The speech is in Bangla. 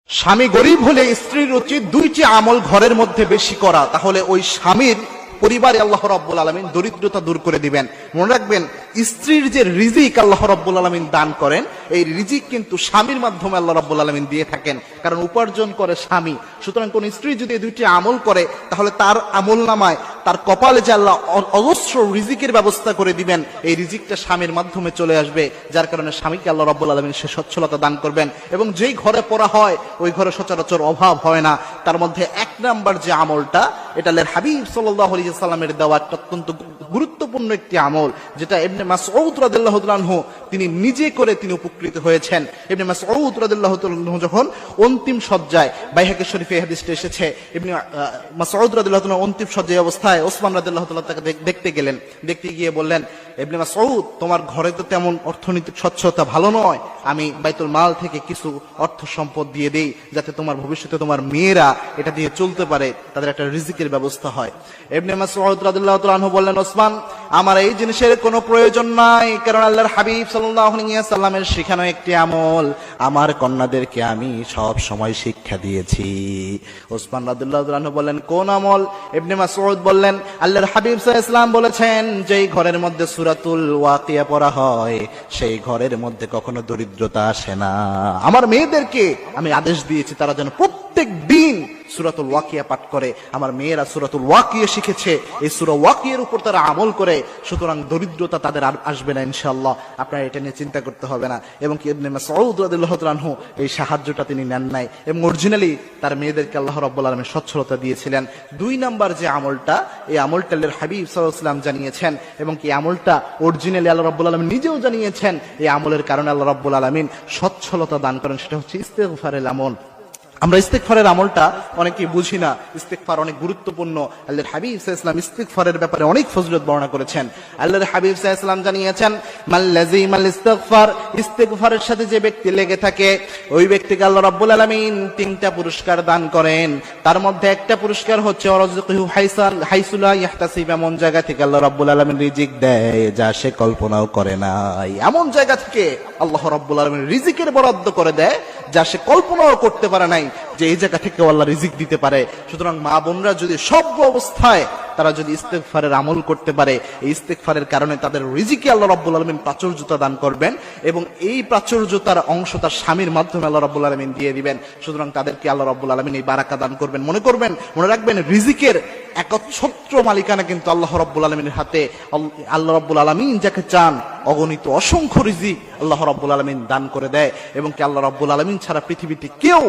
স্বামী গরিব হলে স্ত্রীর উচিত দুইটি আমল ঘরের মধ্যে বেশি করা, তাহলে ওই স্বামীর পরিবারে আল্লাহ রাব্বুল আলামিন দরিদ্রতা দূর করে দিবেন। মনে রাখবেন, স্ত্রীর যে রিজিক আল্লাহ রাব্বুল আলামিন দান করেন, এই রিজিক কিন্তু স্বামীর মাধ্যমে আল্লাহ রাব্বুল আলামিন দিয়ে থাকেন, কারণ উপার্জন করে স্বামী। সুতরাং কোন স্ত্রী যদি এই দুইটি আমল করে, তাহলে তার আমল নামায়, তার কপালে যে আল্লাহ অজস্র রিজিকের ব্যবস্থা করে দিবেন, এই রিজিকটা স্বামীর মাধ্যমে চলে আসবে, যার কারণে স্বামীকে আল্লাহ রাব্বুল আলামিন সে সচ্ছলতা দান করবেন। এবং যেই ঘরে পড়া হয়, ওই ঘরে সচরাচর অভাব হয় না। তার মধ্যে এক নাম্বার যে আমলটা, এটা আল্লাহর হাবিব সাল্লাল্লাহু আলাইহি সাল্লামের দেওয়া অত্যন্ত গুরুত্বপূর্ণ একটি আমল, যেটা ইবনে মাসউদ রাদিয়াল্লাহু তাআলা আনহু তিনি নিজে করে তিনি উপকৃত হয়েছেন। ইবনে মাসউদ রাদিয়াল্লাহু তাআলা আনহু যখন অন্তিম শয্যায়, বাইহাকী শরীফে এই হাদিসটা এসেছে, ইবনে মাসউদ রাদিয়াল্লাহু তাআলা অন্তিম শয্যায় অবস্থায় ওসমান রাদিয়াল্লাহু তাআলা তাকে দেখতে গেলেন। দেখতে গিয়ে বললেন, ইবনে মাসউদ, তোমার ঘরে তো তেমন অর্থনৈতিক সচ্ছলতা ভালো নয়, আমি বাইতুল মাল থেকে কিছু অর্থ সম্পদ দিয়ে দেই, যাতে তোমার ভবিষ্যতে তোমার মেয়েরা এটা দিয়ে চলতে পারে, তাদের একটা রিজিকের ব্যবস্থা হয়। ইবনে মাসউদ রাদিয়াল্লাহু তাআলা আনহু বললেন, ওসমান, আমার এই জিনিসের কোনো প্রয়োজন নাই, কারণ আল্লাহর হাবিব সাল্লাল্লাহু আলাইহি ওয়াসাল্লামের শেখানো একটি আমল আমার কন্যাদেরকে আমি সব সময় শিক্ষা দিয়েছি। ওসমান রাদিয়াল্লাহু তাআলা আনহু বললেন, কোন আমল? ইবনে মাসউদ বললেন, আল্লাহর হাবিব সাল্লাল্লাহু আলাইহি ওয়াসাল্লাম বলেছেন, যেই ঘরের মধ্যে সূরাতুল ওয়াকিয়া পড়া হয়, সেই ঘরের মধ্যে কখনো দরিদ্রতা আসে না। আমার মেয়েদেরকে আমি আদেশ দিয়েছি তারা যেন প্রত্যেক দিন সূরাতুল ওয়াকিয়া পাঠ করে। আমার মেয়েরা সূরাতুল ওয়াকিয়া শিখেছে, এই সূরা ওয়াকিয়ার উপর তারা আমল করে, সুতরাং দরিদ্রতা তাদের আর আসবে না ইনশাআল্লাহ। আপনারা এটা নিয়ে চিন্তা করতে হবে না। এবং কি ইবনে মাসউদ রাদিয়াল্লাহু তাআলা আনহু এই সাহায্যটা তিনি নেন নাই, এবং অরিজিনালি তার মেয়েদেরকে আল্লাহ রাব্বুল আলামিন সচ্ছলতা দিয়েছিলেন। দুই নাম্বার যে আমলটা, এই আমলটা আল্লাহর হাবিব সাল্লাল্লাহু আলাইহি ওয়াসাল্লাম জানিয়েছেন, এবং কি আমলটা অরিজিনালি আল্লাহ রাব্বুল আলামিন নিজেও জানিয়েছেন। এই আমলের কারণে আল্লাহ রাব্বুল আলামিন সচ্ছলতা দান করেন, সেটা হচ্ছে ইস্তেগফারের আমল। আমরা ইস্তেগফারের আমলটা অনেকেই বুঝি না। ইস্তেগফার অনেক গুরুত্বপূর্ণ। আল্লাহর হাবিব সাল্লাল্লাহু আলাইহি ওয়াসাল্লাম ইস্তেগফারের ব্যাপারে অনেক ফজিলত বর্ণনা করেছেন। আল্লাহর হাবিব সাল্লাল্লাহু আলাইহি ওয়াসাল্লাম জানিয়েছেন, মাল্লাযিমাল ইস্তিগফার, ইস্তেগফারের সাথে যে ব্যক্তি লেগে থাকে, ওই ব্যক্তিকে আল্লাহ রাব্বুল আলামিন তিনটা পুরস্কার দান করেন। তার মধ্যে একটা পুরস্কার হচ্ছে ওয়ারযুকুহু হাইসু লা ইয়াহতাসিব, এমন জায়গা থেকে আল্লাহ রাব্বুল আলামিন রিজিক দেয় যা সে কল্পনাও করে নাই। এমন জায়গা থেকে আল্লাহ রাব্বুল আলামিন রিজিকের বরাদ্দ করে দেয় যা সে কল্পনাও করতে পারে নাই, যে এই জায়গা থেকে আল্লাহ রিজিক দিতে পারে। সুতরাং মা বোনরা যদি সব অবস্থায় তারা যদি ইস্তেগফারের আমল করতে পারে, এই ইস্তেগফারের কারণে তাদের রিজিকে আল্লাহ রাব্বুল আলামিন প্রাচুর্যতা দান করবেন, এবং এই প্রাচুর্যতার অংশ তার স্বামীর মাধ্যমে আল্লাহ রাব্বুল আলামিন দিয়ে দিবেন। সুতরাং তাদেরকে আল্লাহ রাব্বুল আলামিন এই বারাকা দান করবেন। মনে রাখবেন, রিজিকের একচ্ছত্র মালিকানা কিন্তু আল্লাহ রাব্বুল আলামিনের হাতে। আল্লাহ রাব্বুল আলামিন যাকে চান অগণিত অসংখ্য রিজিক আল্লাহ রাব্বুল আলামিন দান করে দেয়, এবং কি আল্লাহ রাব্বুল আলামিন ছাড়া পৃথিবীতে কেউ